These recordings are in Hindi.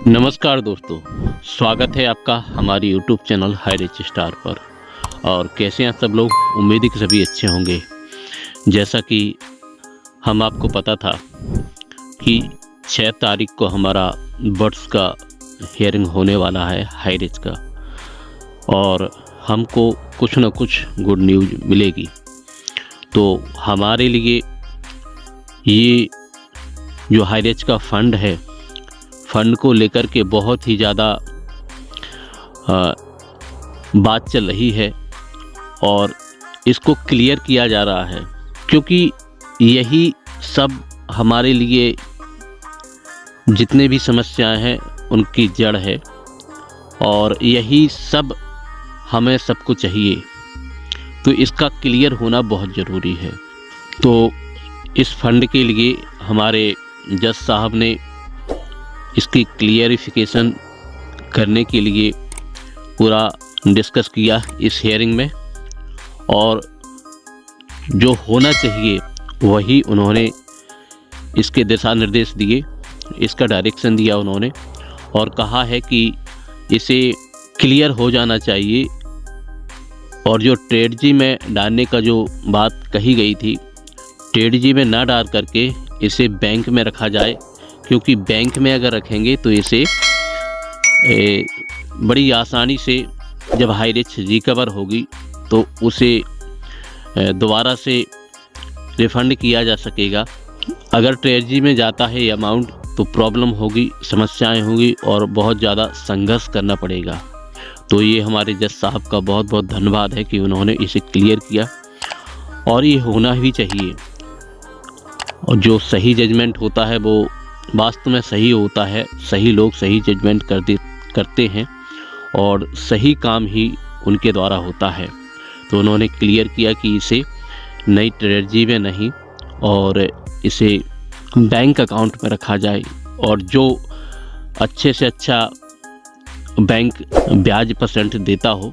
नमस्कार दोस्तों, स्वागत है आपका हमारी YouTube channel high rich star पर। और कैसे हैं सब लोग? उम्मीद है कि सभी अच्छे होंगे। जैसा कि हम आपको पता था कि 6 तारीख को हमारा बर्ड्स का हियरिंग होने वाला है हाई रिच का, और हमको कुछ न कुछ गुड न्यूज़ मिलेगी। तो हमारे लिए ये जो हाई रिच का फंड है, फंड को लेकर के बहुत ही ज़्यादा बात चल रही है और इसको क्लियर किया जा रहा है, क्योंकि यही सब हमारे लिए जितने भी समस्याएं हैं उनकी जड़ है और यही सब हमें सबको चाहिए। तो इसका क्लियर होना बहुत ज़रूरी है। तो इस फंड के लिए हमारे जज साहब ने इसकी क्लियरिफिकेशन करने के लिए पूरा डिस्कस किया इस हियरिंग में, और जो होना चाहिए वही उन्होंने इसके दिशा निर्देश दिए, इसका डायरेक्शन दिया उन्होंने, और कहा है कि इसे क्लियर हो जाना चाहिए। और जो ट्रेडजी में डालने का जो बात कही गई थी, ट्रेडजी में ना डाल करके इसे बैंक में रखा जाए, क्योंकि बैंक में अगर रखेंगे तो इसे बड़ी आसानी से जब हाई रिच रिकवर होगी तो उसे दोबारा से रिफ़ंड किया जा सकेगा। अगर ट्रेजरी में जाता है ये अमाउंट तो प्रॉब्लम होगी, समस्याएं होगी और बहुत ज़्यादा संघर्ष करना पड़ेगा। तो ये हमारे जज साहब का बहुत बहुत धन्यवाद है कि उन्होंने इसे क्लियर किया, और ये होना भी चाहिए। और जो सही जजमेंट होता है वो वास्तव में सही होता है। सही लोग सही जजमेंट करते हैं और सही काम ही उनके द्वारा होता है। तो उन्होंने क्लियर किया कि इसे नई ट्रेजरी में नहीं और इसे बैंक अकाउंट में रखा जाए, और जो अच्छे से अच्छा बैंक ब्याज % देता हो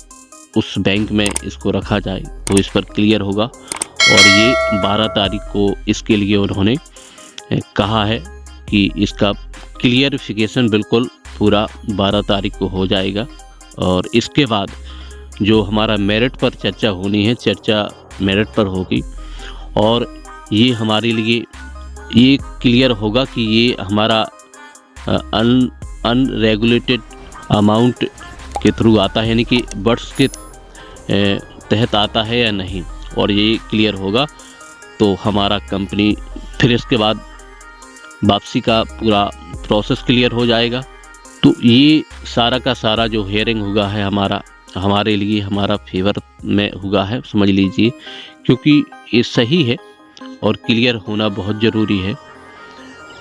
उस बैंक में इसको रखा जाए। तो इस पर क्लियर होगा, और ये 12 तारीख को इसके लिए उन्होंने कहा है कि इसका क्लियरिफिकेशन बिल्कुल पूरा 12 तारीख को हो जाएगा। और इसके बाद जो हमारा मेरिट पर चर्चा होनी है, चर्चा मेरिट पर होगी, और ये हमारे लिए ये क्लियर होगा कि ये हमारा अनरेगुलेटेड अमाउंट के थ्रू आता है, यानी कि बर्ड्स के तहत आता है या नहीं, और ये क्लियर होगा तो हमारा कंपनी फिर इसके बाद वापसी का पूरा प्रोसेस क्लियर हो जाएगा। तो ये सारा का सारा जो हियरिंग हुआ है हमारे लिए हमारा फेवर में हुआ है, समझ लीजिए, क्योंकि ये सही है और क्लियर होना बहुत ज़रूरी है।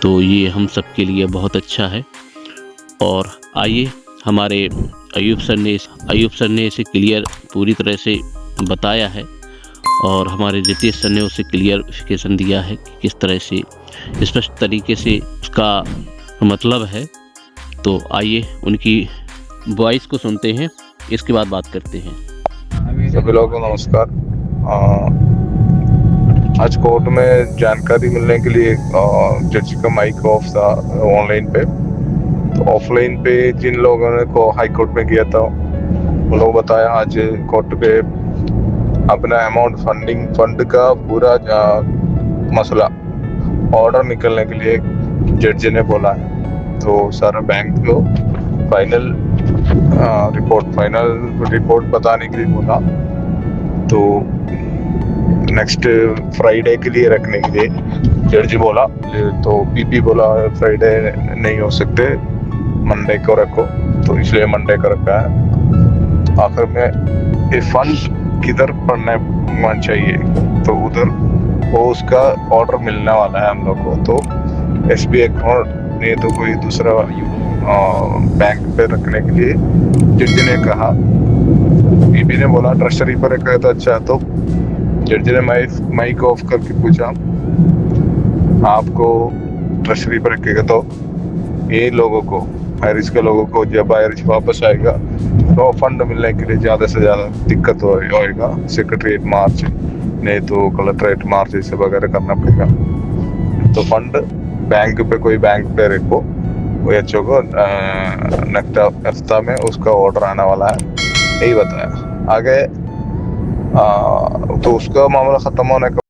तो ये हम सब के लिए बहुत अच्छा है। और आइए, हमारे अयूब सर ने इसे क्लियर पूरी तरह से बताया है, और हमारे रितेश सर ने उसे क्लियरिफिकेशन दिया है कि किस तरह से स्पष्ट तरीके से उसका मतलब है। तो आइए उनकी वॉइस को सुनते हैं, इसके बाद बात करते हैं। सभी लोगों को नमस्कार। आज कोर्ट में जानकारी मिलने के लिए जज का माइक ऑफ था ऑनलाइन पे। तो ऑफलाइन पे जिन लोगों ने को हाई कोर्ट में किया था उन लोगों बताया आज कोर्ट पे अपना अमाउंट फंड का पूरा मसला ऑर्डर निकलने के लिए जज ने बोला है। तो सारा बैंक को फाइनल रिपोर्ट बताने के लिए बोला। तो नेक्स्ट फ्राइडे के लिए रखने के लिए जज बोला। तो पीपी बोला फ्राइडे नहीं हो सकते, मंडे को रखो, तो इसलिए मंडे को रखा है। तो आखिर में ये फंड किधर पड़ना चाहिए, तो उधर वो उसका ऑर्डर मिलने वाला है हम लोग को। तो SBI अकाउंट नहीं तो कोई दूसरा बैंक पे रखने के लिए जज ने कहा। पीपी ने बोला ट्रेजरी पर रखा है तो अच्छा। तो जज ने माइक ऑफ करके पूछा, आपको ट्रेजरी पर रखेगा तो ये लोगों को, हाई रिस्क के लोगों को जब हाई रिस्क वापस आएगा तो फंड मिलने के लिए ज़्यादा से ज़्यादा दिक्कत होएगा। सेक्रेटरीट मार्च नहीं तो कलेक्ट्रेट मार्च ये सब वगैरह करना पड़ेगा। तो फंड बैंक पे कोई बैंक पे रखो OHO को नेक्स्ट हफ्ता में उसका ऑर्डर आने वाला है, यही बताया। आगे तो उसका मामला ख़त्म होने के